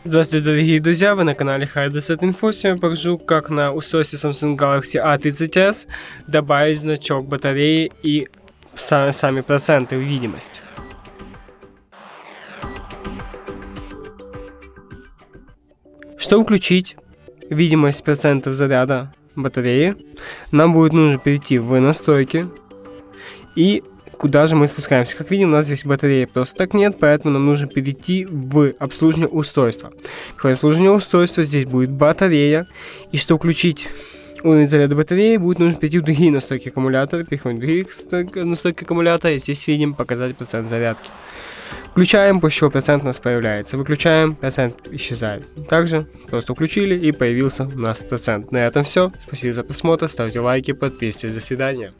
Здравствуйте, дорогие друзья, вы на канале Info. Сегодня я покажу, как на устройстве Samsung GALAXY A30S добавить значок батареи и сами проценты в видимость. Чтобы включить видимость процентов заряда батареи, нам будет нужно перейти в настройки и куда же мы спускаемся. Как видим, у нас здесь батареи просто так нет, поэтому нам нужно перейти в обслуживание устройства. В обслуживание устройства здесь будет батарея, и чтобы включить уровень заряда батареи, будет нужно перейти в другие настройки аккумулятора. Переходим в другие настройки аккумулятора, и здесь видим показать процент зарядки. Включаем, после чего процент у нас появляется. Выключаем, процент исчезает. Также просто включили, и появился у нас процент. На этом все. Спасибо за просмотр, ставьте лайки, подписывайтесь. До свидания.